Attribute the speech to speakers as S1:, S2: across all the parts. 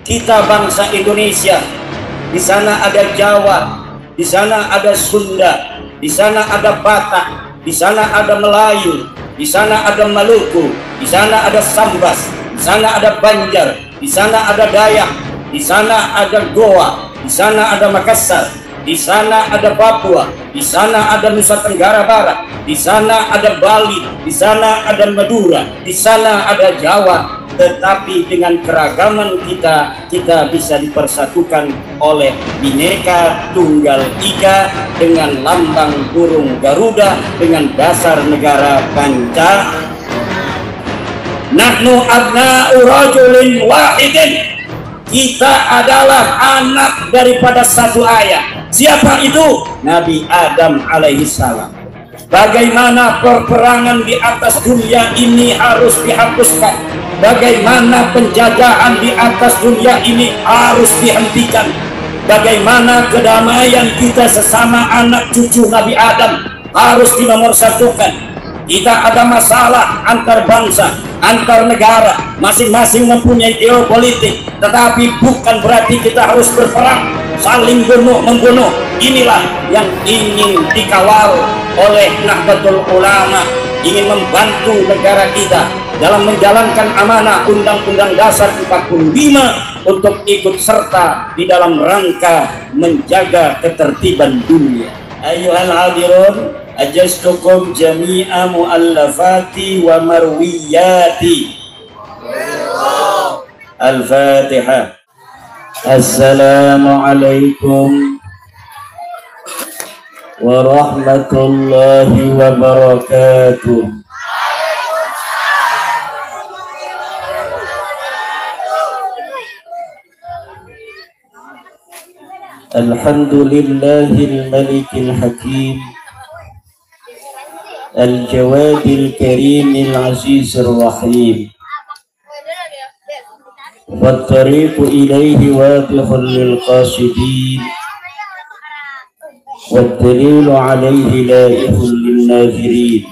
S1: kita bangsa Indonesia. Di sana ada Jawa, di sana ada Sunda, di sana ada Batak, di sana ada Melayu, di sana ada Maluku, di sana ada Sambas, di sana ada Banjar, di sana ada Dayak, di sana ada Goa, di sana ada Makassar, di sana ada Papua, di sana ada Nusa Tenggara Barat, di sana ada Bali, di sana ada Madura, di sana ada Jawa. Tetapi dengan keragaman kita bisa dipersatukan oleh Bhinneka Tunggal Ika dengan lambang burung Garuda, dengan dasar negara Pancasila. Nahnu abna'u rajulin wahidin. Kita adalah anak daripada satu ayah. Siapa itu? Nabi Adam alaihissalam. Bagaimana perperangan di atas dunia ini harus dihapuskan. Bagaimana penjajahan di atas dunia ini harus dihentikan. Bagaimana kedamaian kita sesama anak cucu Nabi Adam harus dinomorsatukan. Kita ada masalah antar bangsa, antar negara, masing-masing mempunyai geopolitik, tetapi bukan berarti kita harus berperang, saling bunuh-membunuh. Inilah yang ingin dikawal oleh Nahdlatul Ulama, ingin membantu negara kita dalam menjalankan amanah Undang-Undang Dasar 45 untuk ikut serta di dalam rangka menjaga ketertiban dunia. Ayyuhal hadirun, ajastukum jami'a mu'allafati wa marwiyati. Al-Fatihah. Assalamualaikum warahmatullahi wabarakatuh. Alhamdulillahil malikil hakim, al-jawadil karimil azizir rahim, wat-tariqu ilaihi wadihun lil qasidin, wat-dalilu alaihi laihun lin nazirin.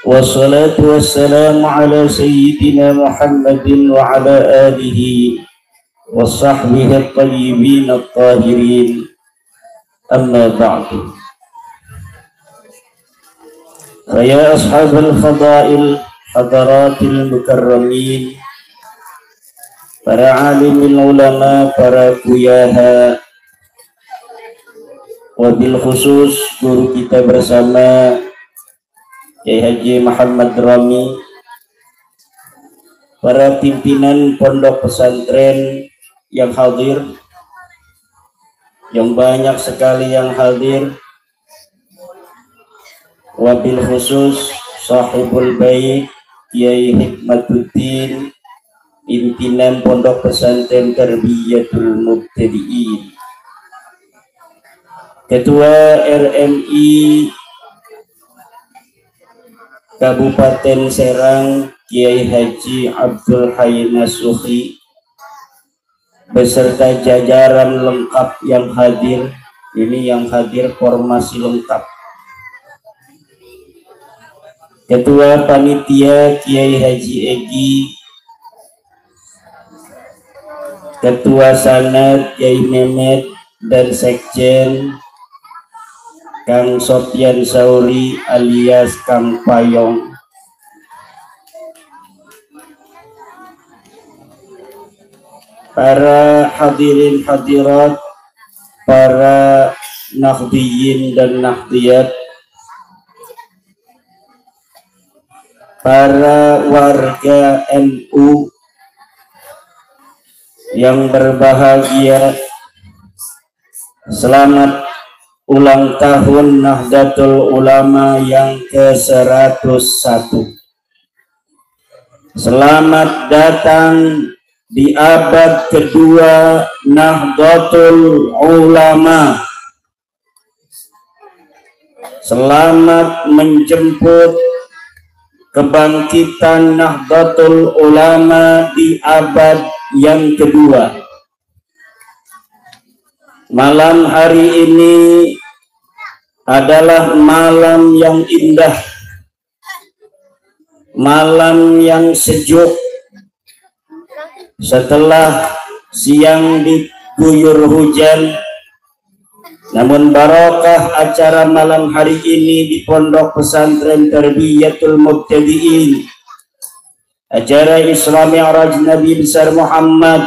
S1: Wassalatu wassalamu ala sayyidina Muhammadin wa ala alihi wa sahbihi at-tayyibin at-tahirin. Amma ba'du. Faya ashabul fadail, hadaratil mukarramin, para alimil ulama, para kuyaha, wabil khusus guru kita bersama Kiai Haji Muhammad Rami, para pimpinan pondok pesantren yang hadir, yang banyak sekali yang hadir, wabil khusus sahibul bait Kiai Hikmatuddin, pimpinan pondok pesantren Tarbiyatul Mubtadi'in, Ketua RMI Kabupaten Serang Kiai Haji Abdul Hayy Nasuhi beserta jajaran lengkap yang hadir. Ini yang hadir formasi lengkap. Ketua Panitia Kiai Haji Egi, Ketua Sanad Kiai Mehmet, dan Sekjen Kang Sofyan Sauri alias Kang Payong. Para hadirin hadirat, para nahdhiyin dan nahdhiyat, para warga NU yang berbahagia, selamat ulang tahun Nahdlatul Ulama yang ke-101. Selamat datang di abad kedua Nahdlatul Ulama. Selamat menjemput kebangkitan Nahdlatul Ulama di abad yang kedua. Malam hari ini adalah malam yang indah, malam yang sejuk, setelah siang diguyur hujan, namun barokah acara malam hari ini di Pondok Pesantren Tarbiyatul Mubtadiin, acara Isra Mi'raj Nabi besar Muhammad,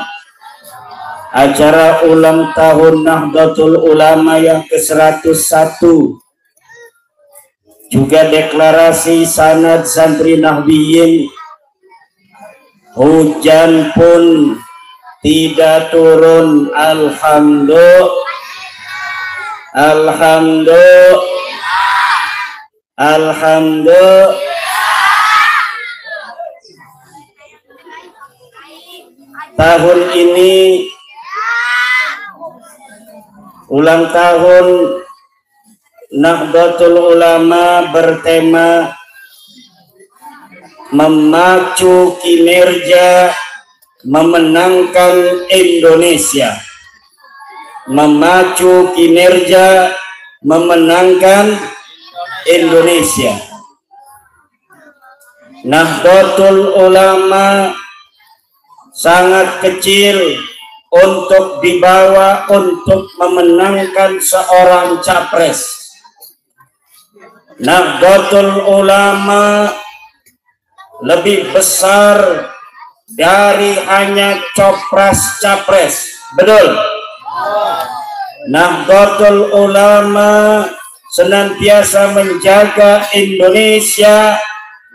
S1: acara ulang tahun Nahdlatul Ulama yang ke-101, juga deklarasi sanad santri Nahdiyin. Hujan pun tidak turun, alhamdulillah. Tahun ini ulang tahun Nahdlatul Ulama bertema memacu kinerja memenangkan Indonesia. Memacu kinerja memenangkan Indonesia. Nahdlatul Ulama sangat kecil untuk dibawa untuk memenangkan seorang capres. Nahdlatul Ulama lebih besar dari hanya capres. Betul? Nahdlatul Ulama senantiasa menjaga Indonesia,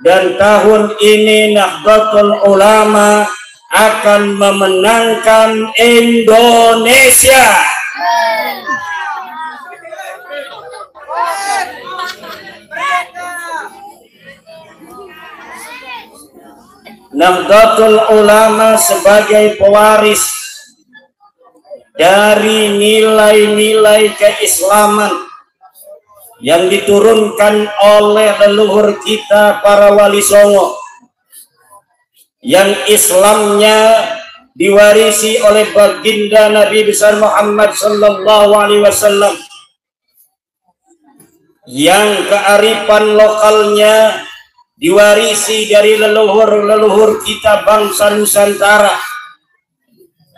S1: dan tahun ini Nahdlatul Ulama akan memenangkan Indonesia. Nahdlatul Ulama sebagai pewaris dari nilai-nilai keislaman yang diturunkan oleh leluhur kita para wali songo, yang Islamnya diwarisi oleh baginda Nabi besar Muhammad sallallahu alaihi wasallam, yang kearifan lokalnya diwarisi dari leluhur-leluhur kita bangsa Nusantara.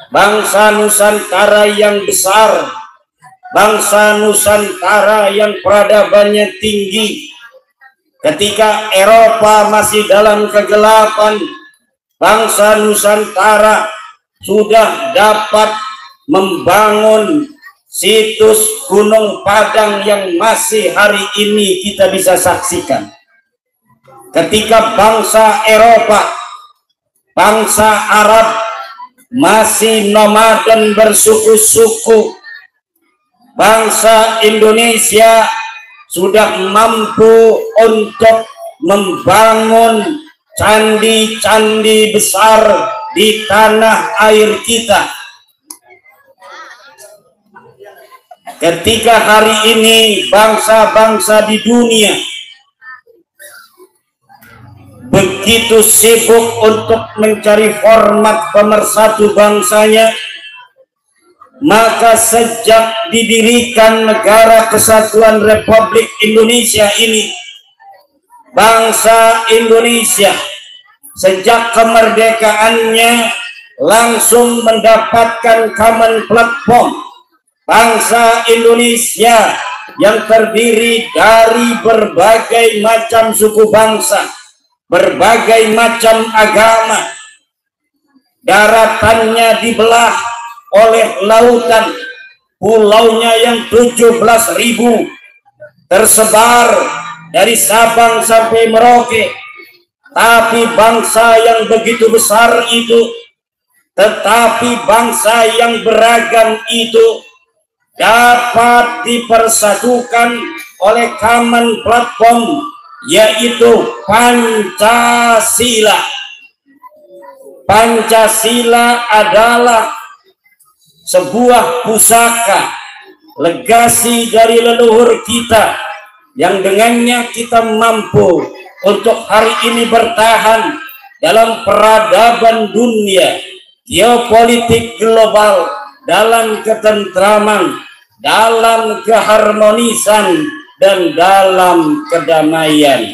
S1: Bangsa Nusantara yang besar, bangsa Nusantara yang peradabannya tinggi. Ketika Eropa masih dalam kegelapan, bangsa Nusantara sudah dapat membangun situs Gunung Padang yang masih hari ini kita bisa saksikan. Ketika bangsa Eropa, bangsa Arab masih nomaden bersuku-suku, bangsa Indonesia sudah mampu untuk membangun candi-candi besar di tanah air kita. Ketika hari ini bangsa-bangsa di dunia begitu sibuk untuk mencari format pemersatu bangsanya, maka sejak didirikan Negara Kesatuan Republik Indonesia ini, bangsa Indonesia sejak kemerdekaannya langsung mendapatkan common platform. Bangsa Indonesia yang terdiri dari berbagai macam suku bangsa, berbagai macam agama, daratannya dibelah oleh lautan, pulaunya yang 17.000 tersebar dari Sabang sampai Merauke. Tapi bangsa yang begitu besar itu, tetapi bangsa yang beragam itu dapat dipersatukan oleh common platform, yaitu Pancasila. Pancasila adalah sebuah pusaka legasi dari leluhur kita, yang dengannya kita mampu untuk hari ini bertahan dalam peradaban dunia, geopolitik global, dalam ketentraman, dalam keharmonisan, dan dalam kedamaian.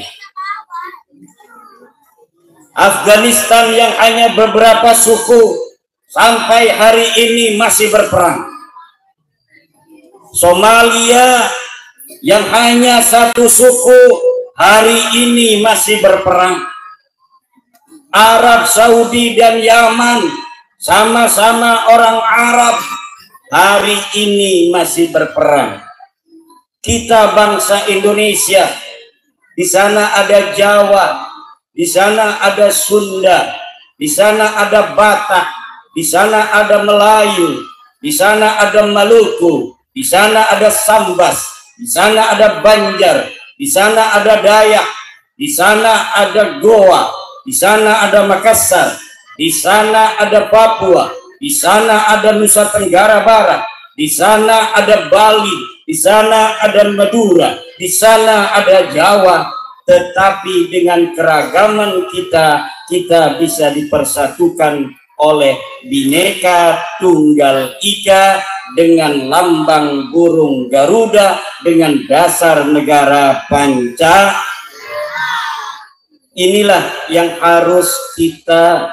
S1: Afghanistan yang hanya beberapa suku sampai hari ini masih berperang. Somalia yang hanya satu suku hari ini masih berperang. Arab Saudi dan Yaman sama-sama orang Arab hari ini masih berperang. Kita bangsa Indonesia, di sana ada Jawa, di sana ada Sunda, di sana ada Batak, di sana ada Melayu, di sana ada Maluku, di sana ada Sambas, di sana ada Banjar, di sana ada Dayak, di sana ada Goa, di sana ada Makassar, di sana ada Papua, di sana ada Nusa Tenggara Barat, di sana ada Bali, di sana ada Madura, di sana ada Jawa. Tetapi dengan keragaman kita bisa dipersatukan oleh Bhinneka Tunggal Ika dengan lambang burung Garuda dengan dasar negara Pancasila. Inilah yang harus kita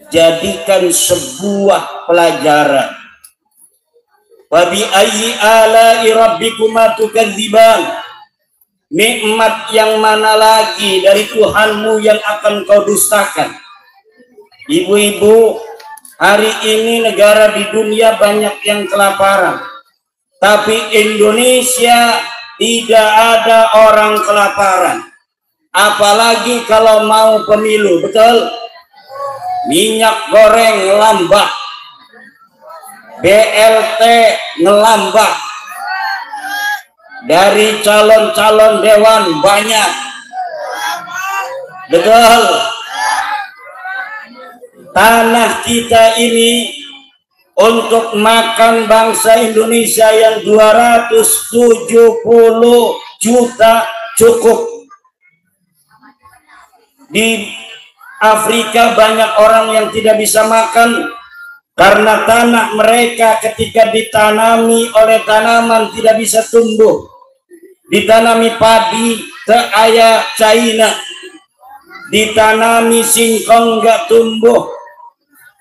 S1: jadikan sebuah pelajaran. Wa bi ayyi ala'i rabbikuma tukadziban. Nikmat yang mana lagi dari Tuhanmu yang akan kau dustakan? Ibu-ibu, hari ini negara di dunia banyak yang kelaparan, tapi Indonesia tidak ada orang kelaparan. Apalagi kalau mau pemilu, betul? Minyak goreng ngelambah, BLT ngelambah, dari calon-calon dewan banyak, betul? Tanah kita ini untuk makan bangsa Indonesia yang 270 juta cukup. Di Afrika banyak orang yang tidak bisa makan karena tanah mereka ketika ditanami oleh tanaman tidak bisa tumbuh. Ditanami padi kayak China, ditanami singkong nggak tumbuh,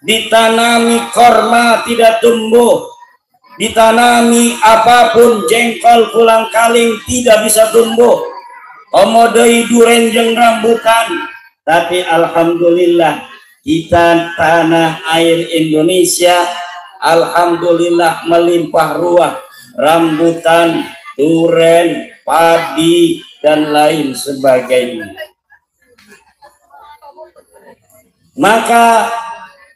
S1: ditanami korma tidak tumbuh, ditanami apapun jengkol pulang kaling tidak bisa tumbuh, omodoi duren jeng rambutan. Tapi alhamdulillah kita tanah air Indonesia alhamdulillah melimpah ruah, rambutan, duren, padi dan lain sebagainya. Maka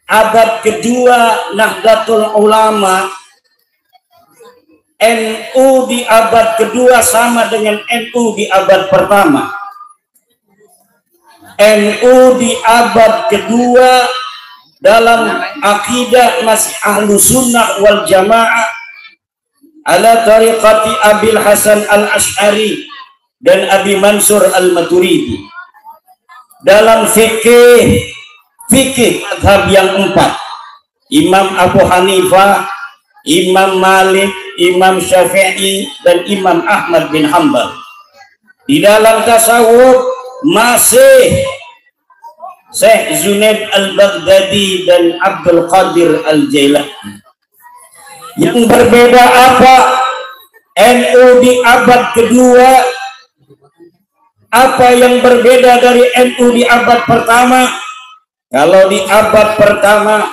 S1: abad kedua Nahdlatul Ulama, NU di abad kedua sama dengan NU di abad pertama. NU di abad kedua dalam akidah masih ahlu sunnah wal jamaah ala tariqati Abil Hasan al-Ash'ari dan Abi Mansur al-Maturidi. Dalam fikih mazhab yang empat, Imam Abu Hanifah, Imam Malik, Imam Syafi'i dan Imam Ahmad bin Hanbal. Di dalam tasawuf masih Syekh Junaid al-Baghdadi dan Abdul Qadir al-Jailani. Yang berbeda apa? NU di abad kedua, apa yang berbeda dari NU di abad pertama? Kalau di abad pertama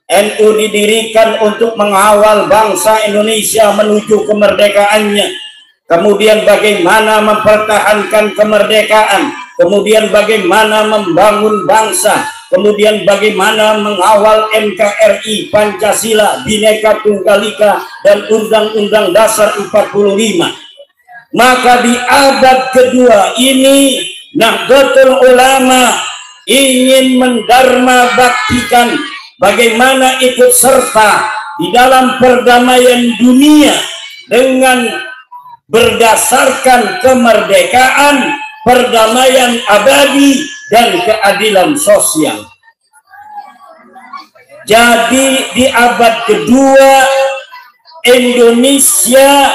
S1: NU didirikan untuk mengawal bangsa Indonesia menuju kemerdekaannya, kemudian bagaimana mempertahankan kemerdekaan, kemudian bagaimana membangun bangsa, kemudian bagaimana mengawal NKRI, Pancasila, Bhinneka Tunggal Ika, dan Undang-Undang Dasar 45. Maka di abad kedua ini Nahdlatul Ulama ingin mendharma baktikan bagaimana ikut serta di dalam perdamaian dunia dengan berdasarkan kemerdekaan, perdamaian abadi dan keadilan sosial. Jadi di abad kedua Indonesia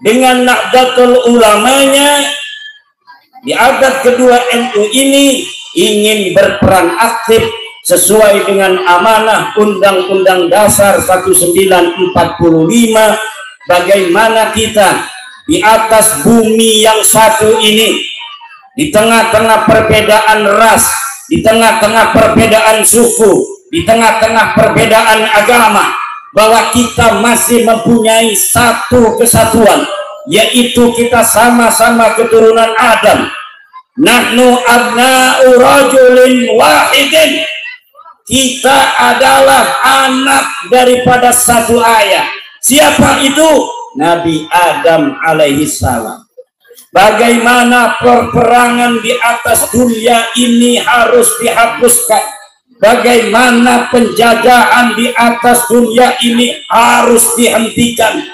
S1: dengan Nahdlatul Ulamanya di abad kedua NU ini ingin berperan aktif sesuai dengan amanah Undang-Undang Dasar 1945, bagaimana kita di atas bumi yang satu ini, di tengah-tengah perbedaan ras, di tengah-tengah perbedaan suku, di tengah-tengah perbedaan agama, bahwa kita masih mempunyai satu kesatuan, yaitu kita sama-sama keturunan Adam. Nahnu abna'u rajulin wahidin. Kita adalah anak daripada satu ayah. Siapa itu? Nabi Adam alaihi salam. Bagaimana perperangan di atas dunia ini harus dihapuskan. Bagaimana penjajahan di atas dunia ini harus dihentikan.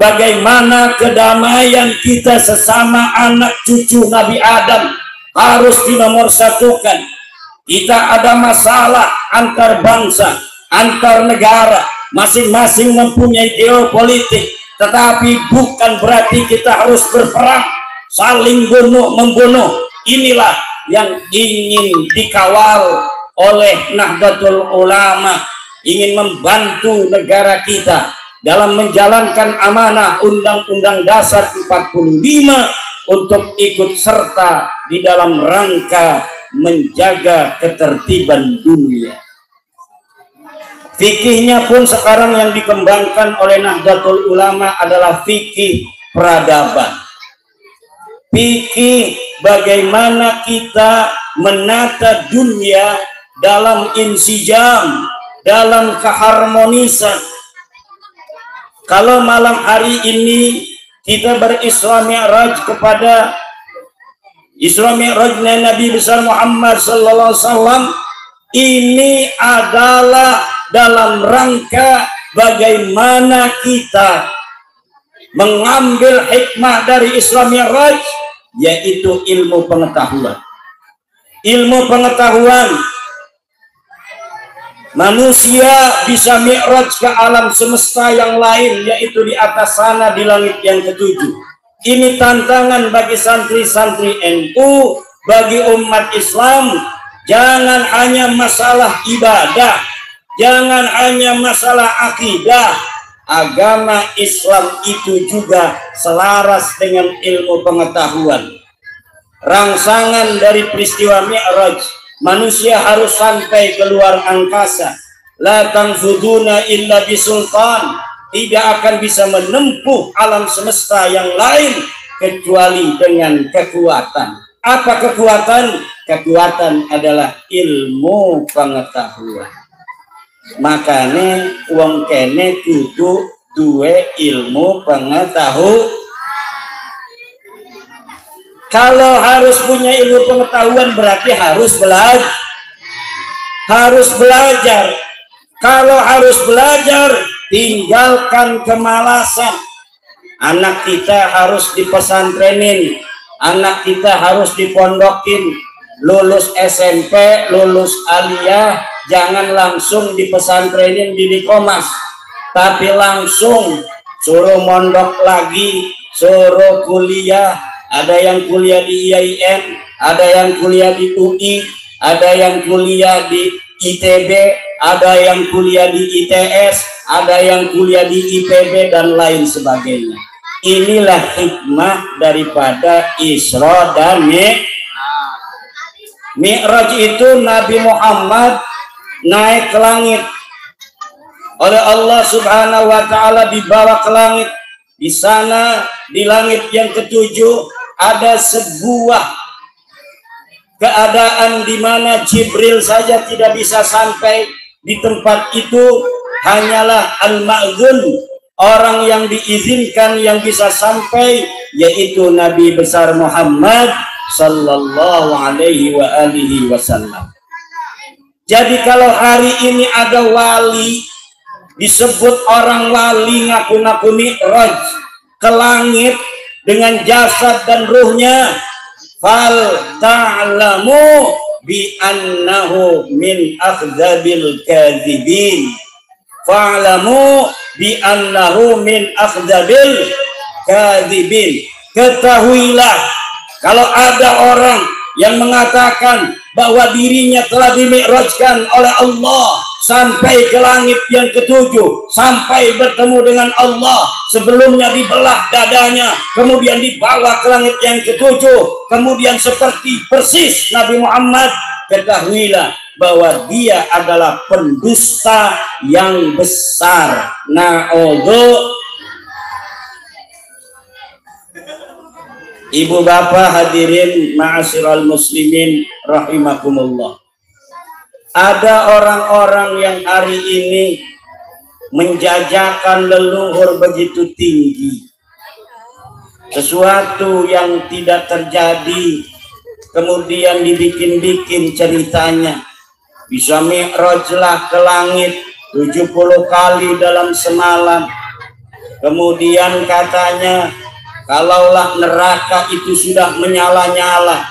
S1: Bagaimana kedamaian kita sesama anak cucu Nabi Adam harus dinomorsatukan. Kita ada masalah antar bangsa, antar negara, masing-masing mempunyai geopolitik, tetapi bukan berarti kita harus berperang, saling bunuh-membunuh. Inilah yang ingin dikawal oleh Nahdlatul Ulama, ingin membantu negara kita dalam menjalankan amanah Undang-Undang Dasar 45 untuk ikut serta di dalam rangka menjaga ketertiban dunia. Fikihnya pun sekarang yang dikembangkan oleh Nahdlatul Ulama adalah fikih peradaban. Fikih bagaimana kita menata dunia dalam insijam, dalam keharmonisan. Kalau malam hari ini kita berisra mi'raj kepada Isra Mi'rajnya Nabi besar Muhammad sallallahu alaihi wasallam, ini adalah dalam rangka bagaimana kita mengambil hikmah dari Isra Mi'raj, yaitu ilmu pengetahuan. Ilmu pengetahuan, manusia bisa mi'raj ke alam semesta yang lain, yaitu di atas sana di langit yang ketujuh. Ini tantangan bagi santri-santri NU, bagi umat Islam. Jangan hanya masalah ibadah, jangan hanya masalah akidah. Agama Islam itu juga selaras dengan ilmu pengetahuan. Rangsangan dari peristiwa Mi'raj, manusia harus sampai ke luar angkasa. La tanfuduna illa bisultan. Tidak akan bisa menempuh alam semesta yang lain kecuali dengan kekuatan. Apa kekuatan? Kekuatan adalah ilmu pengetahuan. Makanya wong kene kudu duwe ilmu pengetahuan. Kalau harus punya ilmu pengetahuan berarti harus belajar. Harus belajar. Kalau harus belajar, tinggalkan kemalasan. Anak kita harus dipesantrenin, anak kita harus dipondokin. Lulus SMP, lulus aliyah, jangan langsung dipesantrenin di Dikomas, tapi langsung suruh mondok lagi, suruh kuliah. Ada yang kuliah di IAIN, ada yang kuliah di UI, ada yang kuliah di ITB, ada yang kuliah di ITS, ada yang kuliah di IPB, dan lain sebagainya. Inilah hikmah daripada Isra dan Mi'raj. Itu Nabi Muhammad naik ke langit oleh Allah Subhanahu wa Ta'ala, dibawa ke langit. Di sana di langit yang ketujuh ada sebuah keadaan di mana Jibril saja tidak bisa sampai di tempat itu. Hanyalah al-ma'zun, orang yang diizinkan yang bisa sampai, yaitu Nabi besar Muhammad sallallahu alaihi wa alihi wasallam. Jadi kalau hari ini ada wali, disebut orang wali ngaku-ngaku mi'raj ke langit dengan jasad dan ruhnya, fal ta'lamu bi annahu min akhzabil kadzibin. Fa'lamu bi annahu min akhzabil kadzibin. Ketahuilah Kalau ada orang yang mengatakan bahwa dirinya telah dimi'rajkan oleh Allah sampai ke langit yang ketujuh, sampai bertemu dengan Allah, sebelumnya dibelah dadanya, kemudian dibawa ke langit yang ketujuh, kemudian seperti persis Nabi Muhammad, ketahuilah bahwa dia adalah pendusta yang besar. Na'udzu. Ibu bapak hadirin ma'asyiral muslimin rahimakumullah. Ada orang-orang yang hari ini menjajakan leluhur begitu tinggi, sesuatu yang tidak terjadi kemudian dibikin-bikin ceritanya. Bisa mi'rajlah ke langit 70 kali dalam semalam. Kemudian katanya kalaulah neraka itu sudah menyala-nyala,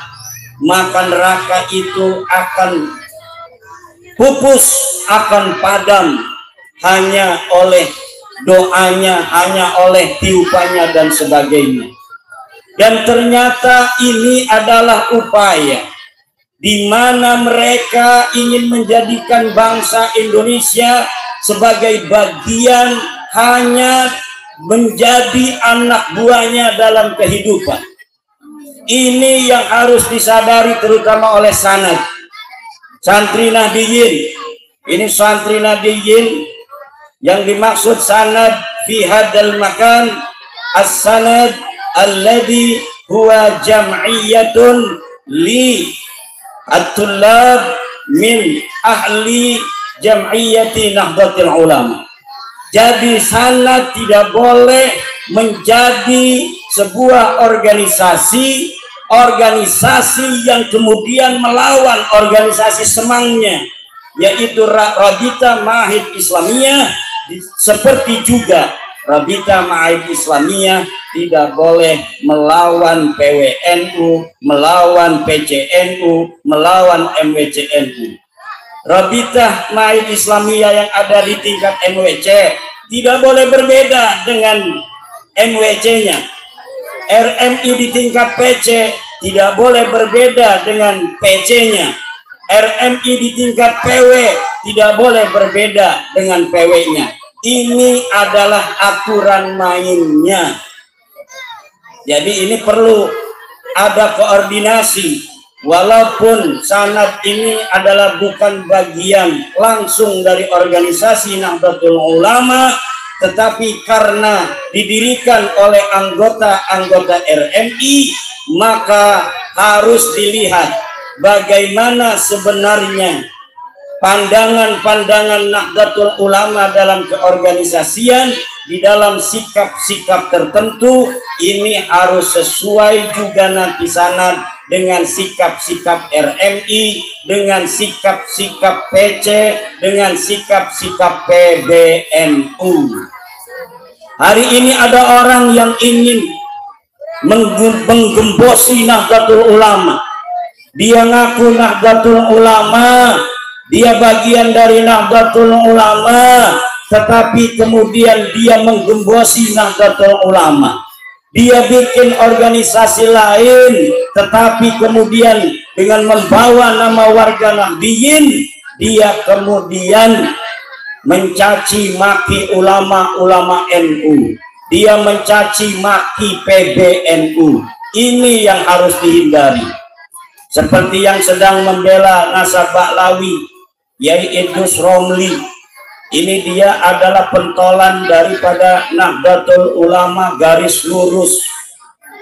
S1: maka neraka itu akan pupus, akan padam hanya oleh doanya, hanya oleh tiupannya dan sebagainya. Dan ternyata ini adalah upaya di mana mereka ingin menjadikan bangsa Indonesia sebagai bagian hanya menjadi anak buahnya dalam kehidupan. Ini yang harus disadari terutama oleh sanad santri Nahdiyin. Ini santri Nahdiyin yang dimaksud sanad fi hadal makan as-sanad alladhi huwa jam'iyatun li at-tullab min ahli jam'iyati Nahdlatul Ulama. Jadi sanad tidak boleh menjadi sebuah organisasi yang kemudian melawan organisasi semangnya, yaitu Rabita Ma'ahid Islamiyah. Seperti juga Rabita Ma'ahid Islamiyah tidak boleh melawan PWNU, melawan PCNU, melawan MWCNU. Rabita Ma'ahid Islamiyah yang ada di tingkat MWC tidak boleh berbeda dengan MWC-nya. RMI di tingkat PC tidak boleh berbeda dengan PC-nya. RMI di tingkat PW tidak boleh berbeda dengan PW-nya. Ini adalah aturan mainnya. Jadi ini perlu ada koordinasi. Walaupun sanad ini adalah bukan bagian langsung dari organisasi Nahdlatul Ulama, tetapi karena didirikan oleh anggota-anggota RMI, maka harus dilihat bagaimana sebenarnya pandangan-pandangan Nahdlatul Ulama dalam keorganisasian. Di dalam sikap-sikap tertentu ini harus sesuai juga nanti sanad dengan sikap-sikap RMI, dengan sikap-sikap PC, dengan sikap-sikap PBNU. Hari ini ada orang yang ingin menggembosi Nahdlatul Ulama. Dia ngaku Nahdlatul Ulama, dia bagian dari Nahdlatul Ulama, tetapi kemudian dia menggembosi Nahdlatul Ulama. Dia bikin organisasi lain, tetapi kemudian dengan membawa nama warga Nahdiyin, dia kemudian mencaci maki ulama-ulama NU. Dia mencaci maki PBNU. Ini yang harus dihindari. Seperti yang sedang membela Nasab Baklawi, yaitu Idrus Romli. Ini dia adalah pentolan daripada Nahdlatul Ulama garis lurus.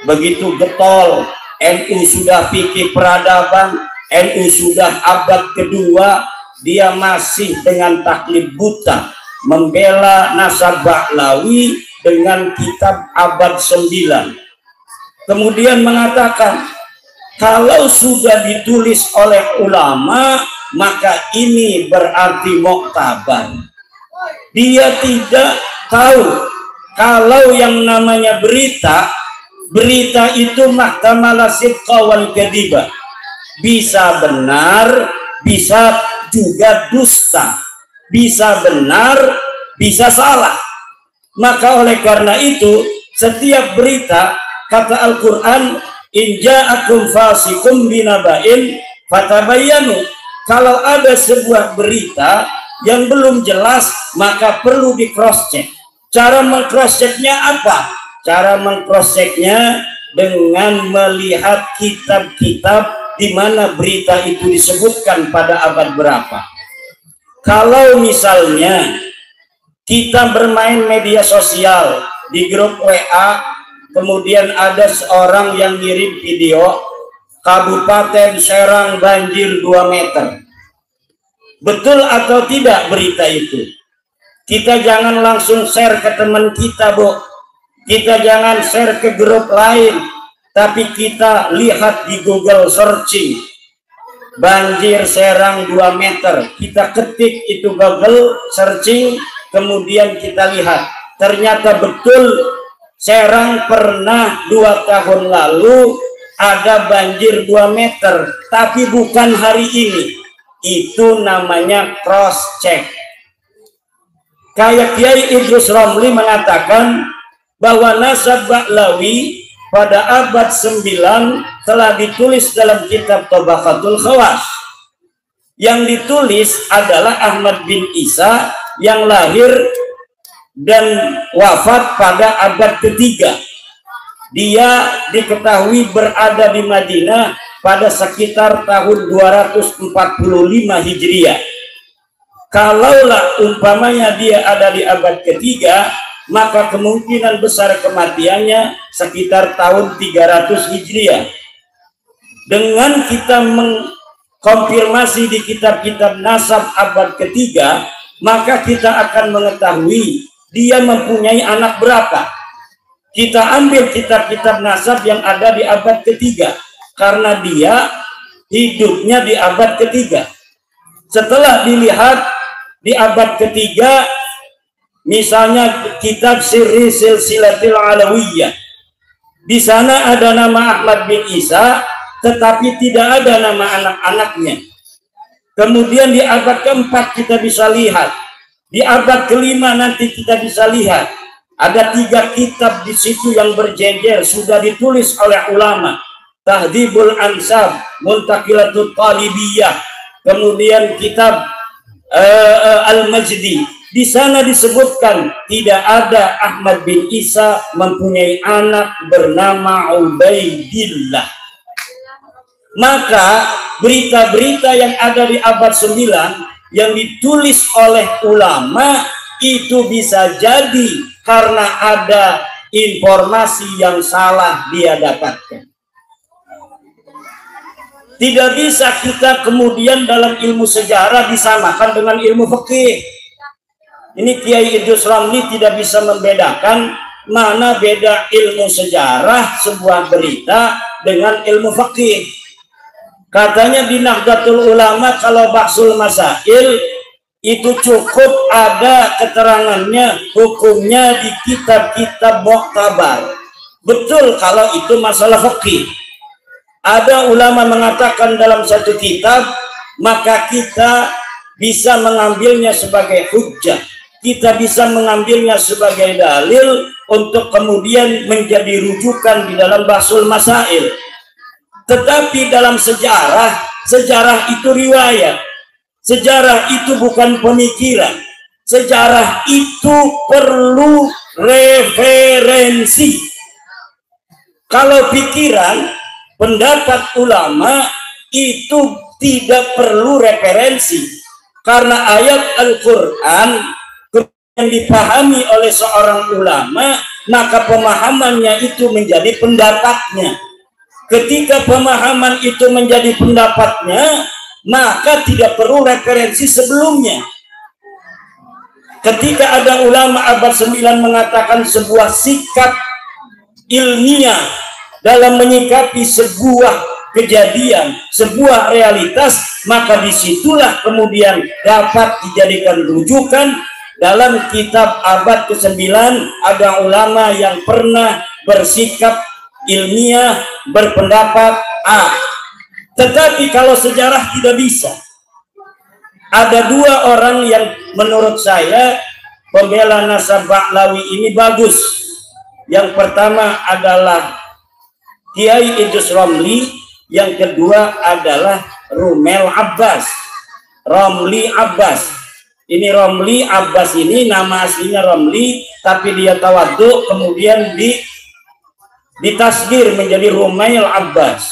S1: Begitu getol, NU sudah fikih peradaban, NU sudah abad kedua, dia masih dengan taklid buta membela Nasab Baklawi dengan kitab abad 9. Kemudian mengatakan, kalau sudah ditulis oleh ulama, maka ini berarti muktabar. Dia tidak tahu kalau yang namanya berita itu mahtamala sidqa wal kadiba. Bisa benar, bisa juga dusta. Bisa benar, bisa salah. Maka oleh karena itu, setiap berita, kata Al-Quran, in ja'akum fasikum binaba'in fatabayyanu. Kalau ada sebuah berita yang belum jelas, maka perlu di cross check. Cara meng-cross checknya apa? Cara meng-cross checknya dengan melihat kitab-kitab di mana berita itu disebutkan pada abad berapa. Kalau misalnya kita bermain media sosial di grup WA, kemudian ada seorang yang ngirim video Kabupaten Serang banjir 2 meter. Betul atau tidak berita itu? Kita jangan langsung share ke teman kita, Bu. Kita jangan share ke grup lain, tapi kita lihat di Google searching. Banjir Serang 2 meter. Kita ketik itu Google searching, kemudian kita lihat. Ternyata betul Serang pernah 2 tahun lalu ada banjir 2 meter, tapi bukan hari ini. Itu namanya cross check. Kayak Kiai Idrus Romli mengatakan bahwa nasab Ba'lawi pada abad 9 telah ditulis dalam kitab Tabaqatul Khawas. Yang ditulis adalah Ahmad bin Isa yang lahir dan wafat pada abad ketiga. Dia diketahui berada di Madinah pada sekitar tahun 245 Hijriah. Kalaulah umpamanya dia ada di abad ketiga, maka kemungkinan besar kematiannya sekitar tahun 300 Hijriah. Dengan kita mengkonfirmasi di kitab-kitab nasab abad ketiga, maka kita akan mengetahui dia mempunyai anak berapa. Kita ambil kitab-kitab nasab yang ada di abad ketiga, karena dia hidupnya di abad ketiga. Setelah dilihat di abad ketiga, misalnya kitab Sirri Silsilatil Alawiyah, di sana ada nama Ahmad bin Isa, tetapi tidak ada nama anak-anaknya. Kemudian di abad keempat kita bisa lihat, di abad kelima nanti kita bisa lihat. Ada 3 kitab di situ yang berjejer sudah ditulis oleh ulama. Tahdhibul Ansab, Muntaqilatul Talibiyah, kemudian kitab Al-Majdi. Di sana disebutkan tidak ada Ahmad bin Isa mempunyai anak bernama Ubaidillah. Maka berita-berita yang ada di abad 9 yang ditulis oleh ulama itu bisa jadi karena ada informasi yang salah dia dapatkan. Tidak bisa kita kemudian dalam ilmu sejarah disamakan dengan ilmu fikih. Ini Kiai Idrus Ramli tidak bisa membedakan mana beda ilmu sejarah sebuah berita dengan ilmu fikih. Katanya di Nahdlatul Ulama kalau bahsul masail itu cukup ada keterangannya, hukumnya di kitab-kitab mu'tabar. Betul kalau itu masalah fikih. Ada ulama mengatakan dalam satu kitab, maka kita bisa mengambilnya sebagai hujjah. Kita bisa mengambilnya sebagai dalil untuk kemudian menjadi rujukan di dalam bahsul masail. Tetapi dalam sejarah itu riwayat. Sejarah itu bukan pemikiran. Sejarah itu perlu referensi. Kalau pikiran, pendapat ulama itu tidak perlu referensi. Karena ayat Al-Quran yang dipahami oleh seorang ulama, maka pemahamannya itu menjadi pendapatnya. Ketika pemahaman itu menjadi pendapatnya, maka tidak perlu referensi sebelumnya. Ketika ada ulama abad 9 mengatakan sebuah sikap ilmiah dalam menyikapi sebuah kejadian, sebuah realitas, maka disitulah kemudian dapat dijadikan rujukan. Dalam kitab abad ke-9 ada ulama yang pernah bersikap ilmiah, berpendapat A. Tetapi kalau sejarah tidak bisa. Ada 2 orang yang menurut saya pembela nasab Ba'lawi ini bagus. Yang pertama adalah Kiai Idrus Romli, yang kedua adalah Rumel Abbas, Romli Abbas. Ini Romli Abbas ini nama aslinya Romli, tapi dia tawadhu kemudian ditasgir menjadi Rumel Abbas.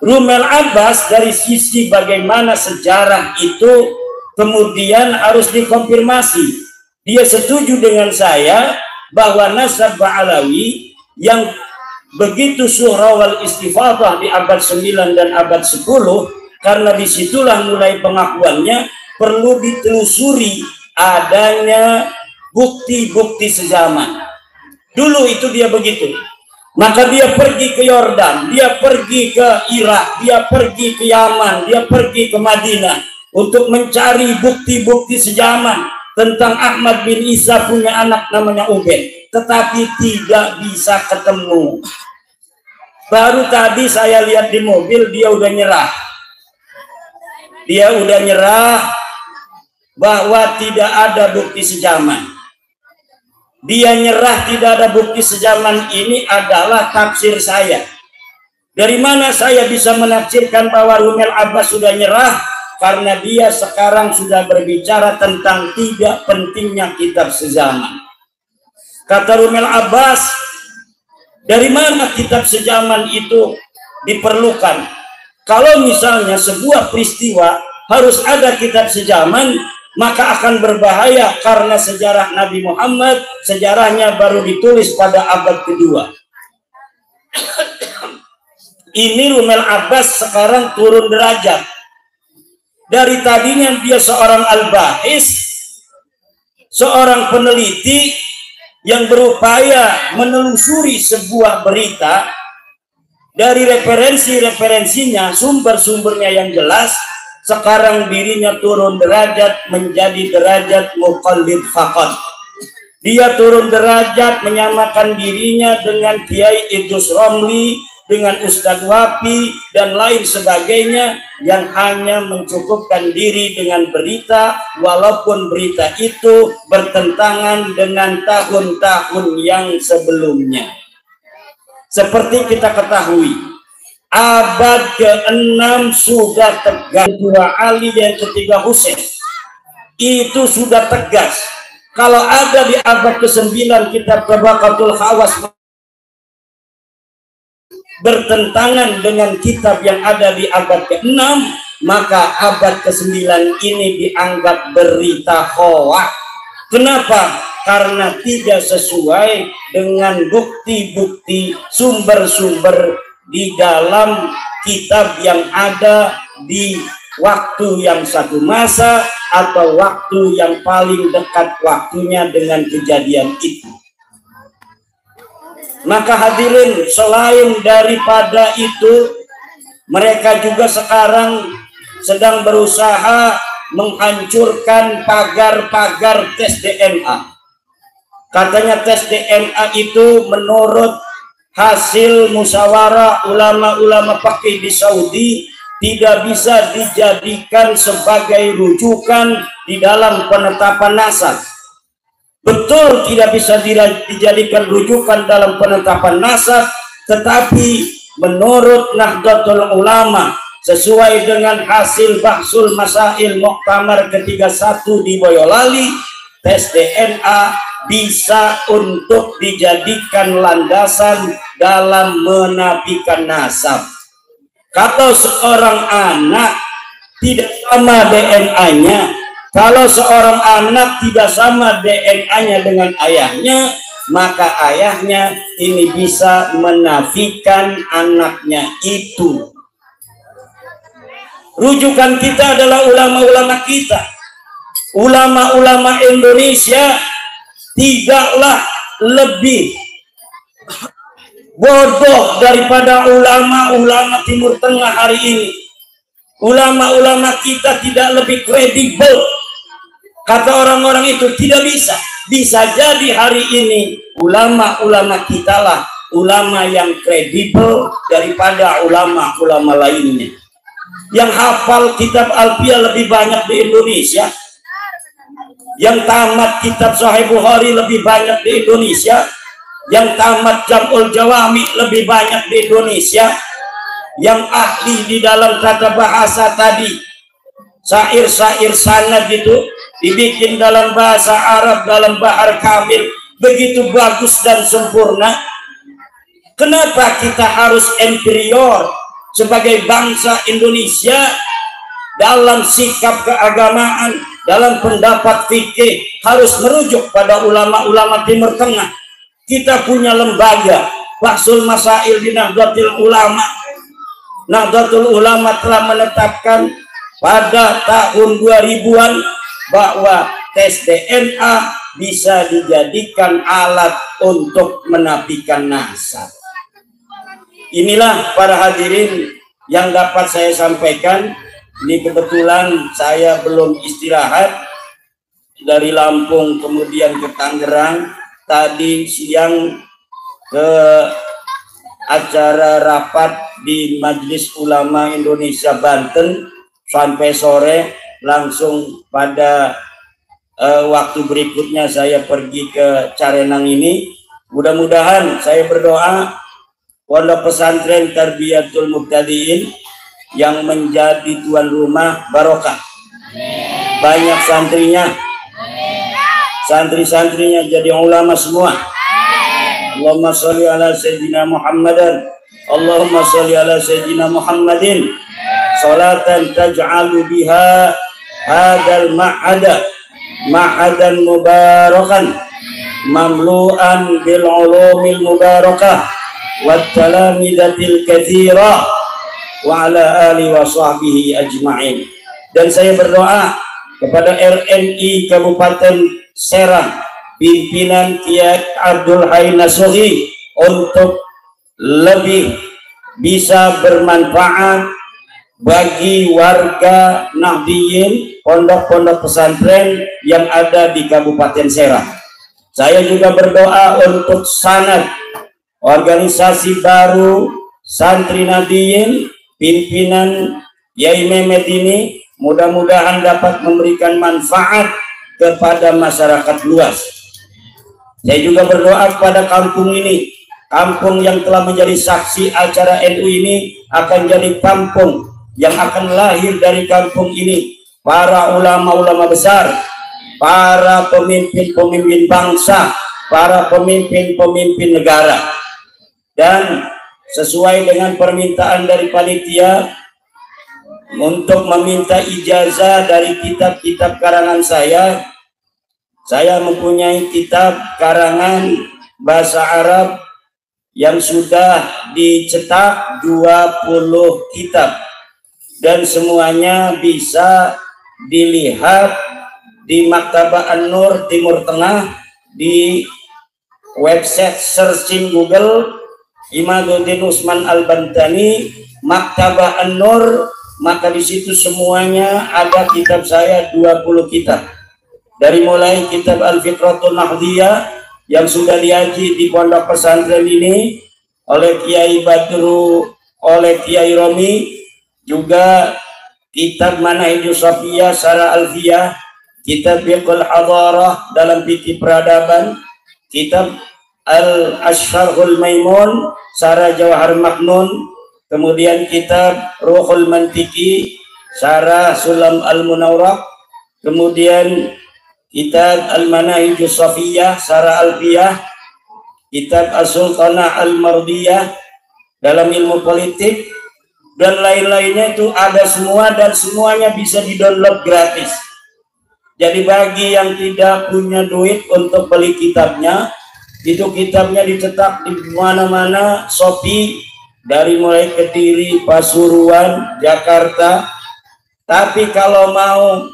S1: Rumel Abbas dari sisi bagaimana sejarah itu kemudian harus dikonfirmasi. Dia setuju dengan saya bahwa nasab Ba'alawi yang begitu syuhra wal istifadah di abad 9 dan abad 10, karena disitulah mulai pengakuannya, perlu ditelusuri adanya bukti-bukti sezaman. Dulu itu dia begitu. Maka dia pergi ke Yordan, dia pergi ke Irak, dia pergi ke Yaman, dia pergi ke Madinah untuk mencari bukti-bukti sezaman tentang Ahmad bin Isa punya anak namanya Ubaid, tetapi tidak bisa ketemu. Baru tadi saya lihat di mobil, dia udah nyerah. Dia udah nyerah bahwa tidak ada bukti sezaman. Dia nyerah tidak ada bukti sezaman, ini adalah tafsir saya. Dari mana saya bisa menafsirkan bahwa Rumel Abbas sudah nyerah? Karena dia sekarang sudah berbicara tentang tidak pentingnya kitab sezaman. Kata Rumel Abbas, dari mana kitab sezaman itu diperlukan? Kalau misalnya sebuah peristiwa harus ada kitab sezaman, maka akan berbahaya, karena sejarah Nabi Muhammad, sejarahnya baru ditulis pada abad kedua. Ini Rumel Abbas sekarang turun derajat. Dari tadinya dia seorang al-bahis, seorang peneliti yang berupaya menelusuri sebuah berita dari referensi-referensinya, sumber-sumbernya yang jelas. Sekarang dirinya turun derajat menjadi derajat muqallid faqat. Dia turun derajat menyamakan dirinya dengan Kiai Idrus Romli, dengan Ustadz Wafi dan lain sebagainya, yang hanya mencukupkan diri dengan berita, walaupun berita itu bertentangan dengan tahun-tahun yang sebelumnya. Seperti kita ketahui, abad ke-6 sudah tegas, kedua Ali dan ketiga Husain itu sudah tegas. Kalau ada di abad ke-9 kitab Tabaqatul Khawas bertentangan dengan kitab yang ada di abad ke-6, maka abad ke-9 ini dianggap berita hoak. Kenapa? Karena tidak sesuai dengan bukti-bukti sumber-sumber di dalam kitab yang ada di waktu yang satu masa atau waktu yang paling dekat waktunya dengan kejadian itu. Maka hadirin, selain daripada itu, mereka juga sekarang sedang berusaha menghancurkan pagar-pagar tes DNA. Katanya tes DNA itu menurut hasil musyawarah ulama-ulama fakih di Saudi tidak bisa dijadikan sebagai rujukan di dalam penetapan nasab. Betul tidak bisa dijadikan rujukan dalam penetapan nasab, tetapi menurut Nahdlatul Ulama sesuai dengan hasil Bahsul Masail Muktamar ke-31 di Boyolali, tes DNA bisa untuk dijadikan landasan dalam menafikan nasab. Kalau seorang anak tidak sama DNA-nya, kalau seorang anak tidak sama DNA-nya dengan ayahnya, maka ayahnya ini bisa menafikan anaknya itu. Rujukan kita adalah ulama-ulama kita. Ulama-ulama Indonesia tidaklah lebih bodoh daripada ulama-ulama Timur Tengah hari ini. Ulama-ulama kita tidak lebih kredibel. Kata orang-orang itu tidak bisa. Bisa jadi hari ini ulama-ulama kita lah ulama yang kredibel daripada ulama-ulama lainnya. Yang hafal kitab Alfiyah lebih banyak di Indonesia, yang tamat kitab Sahih Bukhari lebih banyak di Indonesia, yang tamat Jam'ul Jawami lebih banyak di Indonesia, yang ahli di dalam tata bahasa tadi, syair-syair sanad itu dibikin dalam bahasa Arab, dalam bahar kamil, begitu bagus dan sempurna. Kenapa kita harus inferior sebagai bangsa Indonesia dalam sikap keagamaan, dalam pendapat fikih harus merujuk pada ulama-ulama Timur Tengah? Kita punya lembaga Bahsul Masail di Nahdlatul Ulama. Nahdlatul Ulama telah menetapkan pada tahun 2000-an bahwa tes DNA bisa dijadikan alat untuk menafikan nasab. Inilah para hadirin yang dapat saya sampaikan. Ini kebetulan saya belum istirahat dari Lampung kemudian ke Tangerang. Tadi siang ke acara rapat di Majelis Ulama Indonesia Banten, sampai sore langsung pada waktu berikutnya saya pergi ke Carenang ini. Mudah-mudahan saya berdoa Pondok Pesantren Tarbiyatul Muqtadiin yang menjadi tuan rumah barokah, banyak santrinya, santri-santrinya jadi ulama semua. Allahumma sholli ala sayyidina Muhammadan, Allahumma sholli ala sayyidina Muhammadin salatan taj'alu biha hadal ma'adan mubarakan mamlu'an bil ulumil mubarakah wat talamidatil katsira wa ala alihi wa sahbihi ajma'in. Dan saya berdoa kepada RNI Kabupaten Serang, pimpinan Kiai Abdul Hai Nasuhi, untuk lebih bisa bermanfaat bagi warga Nahdiyin, pondok-pondok pesantren yang ada di Kabupaten Serang. Saya juga berdoa untuk sanad organisasi baru santri Nahdiyin, pimpinan Yai Mehmet ini, mudah-mudahan dapat memberikan manfaat kepada masyarakat luas. Saya juga berdoa kepada kampung ini, kampung yang telah menjadi saksi acara NU ini akan jadi kampung yang akan lahir dari kampung ini para ulama-ulama besar, para pemimpin-pemimpin bangsa, para pemimpin-pemimpin negara. Dan sesuai dengan permintaan dari panitia untuk meminta ijazah dari kitab-kitab karangan saya mempunyai kitab karangan bahasa Arab yang sudah dicetak 20 kitab, dan semuanya bisa dilihat di Maktabah An-Nur Timur Tengah, di website searching Google Imaduddin Usman Al-Bantani Maktabah An-Nur, maka di situ semuanya ada kitab saya 20 kitab. Dari mulai kitab Al-Fitratul Nahdiyah yang sudah diaji di pondok pesantren ini oleh Kiai Badru, oleh Kiai Romi, juga kitab Manahijus Shafiyah Syarah Alfiyah, kitab Fiqhul Hadarah dalam fikih peradaban, kitab Al-Asharhul Maimun Syarah Jawahar Maknun, kemudian kitab Ruhul Mantiki Syarah Sulam Al-Munawrak, kemudian kitab Al-Manahijus Shafiyah Syarah Alfiyah, kitab As-Sultanah Al-Mardiyah dalam ilmu politik, dan lain-lainnya itu ada semua, dan semuanya bisa di-download gratis. Jadi bagi yang tidak punya duit untuk beli kitabnya, itu kitabnya dicetak di mana-mana, Shopee, dari mulai Kediri, Pasuruan, Jakarta. Tapi kalau mau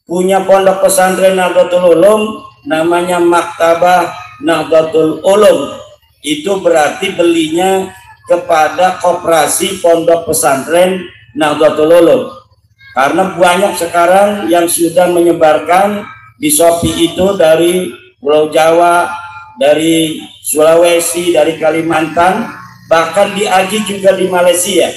S1: punya pondok pesantren Nahdlatul Ulum, namanya Maktabah Nahdlatul Ulum, itu berarti belinya kepada koperasi pondok pesantren Nahdlatul Ulum. Karena banyak sekarang yang sudah menyebarkan di Shopee itu dari Pulau Jawa, dari Sulawesi, dari Kalimantan, bahkan diaji juga di Malaysia.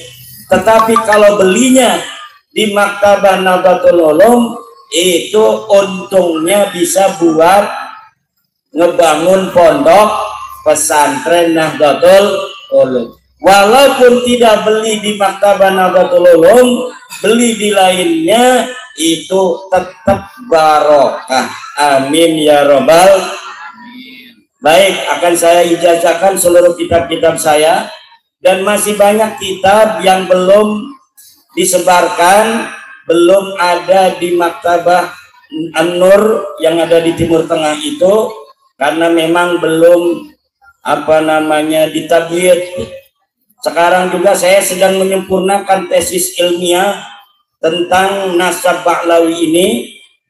S1: Tetapi kalau belinya di Maktabah Nahdlatul Ulum, itu untungnya bisa buat ngebangun pondok pesantren Nahdlatul Ulum. Walaupun tidak beli di Maktabah Nahdlatul Ulum, beli di lainnya itu tetap barokah. Amin ya robbal. Baik, akan saya ijazahkan seluruh kitab-kitab saya, dan masih banyak kitab yang belum disebarkan, belum ada di Maktabah An-Nur yang ada di Timur Tengah itu, karena memang belum ditabir. Sekarang juga saya sedang menyempurnakan tesis ilmiah tentang nasab Ba'lawi ini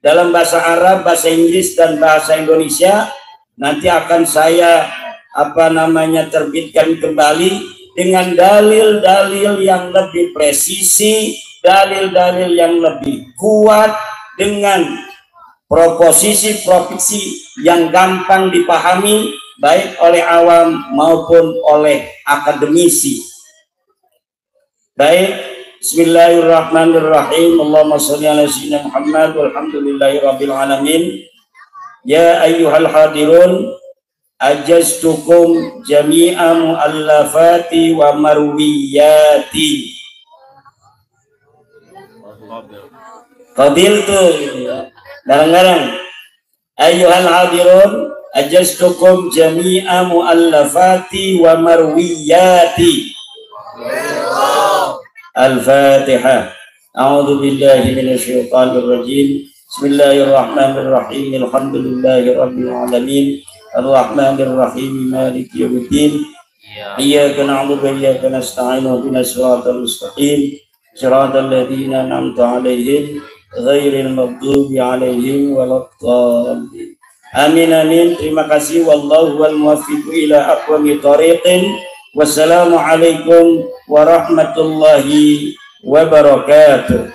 S1: dalam bahasa Arab, bahasa Inggris, dan bahasa Indonesia. Nanti akan saya terbitkan kembali dengan dalil-dalil yang lebih presisi, dalil-dalil yang lebih kuat, dengan proposisi yang gampang dipahami baik oleh awam maupun oleh akademisi. Baik, bismillahirrahmanirrahim. Allahumma sholli ala sayyidina Muhammad walhamdulillahirabbil alamin. Ya ayyuhal hadirun, ajaztukum jami'a mu'allafati wa marwiyati. Qabiltu. Bareng-bareng. Ayyuhal hadirun, ajaztukum jami'a mu'allafati wa marwiyati. Al-Fatihah. A'udzu billahi minasy syaithanir rajim. Bismillahirrahmanirrahim. Alhamdulillahirabbil alamin. Arrahmanir rahim. Maliki yaumiddin. Iyyaka na'budu wa iyyaka nasta'in. Ihdinas siratal mustaqim. Siratal ladzina an'amta 'alaihim ghairil maghdubi 'alaihim waladdallin. Amin amin. Terima kasih. Wallahu wal muwaffiq ila aqwamit thoriqin. Wassalamualaikum warahmatullahi wabarakatuh.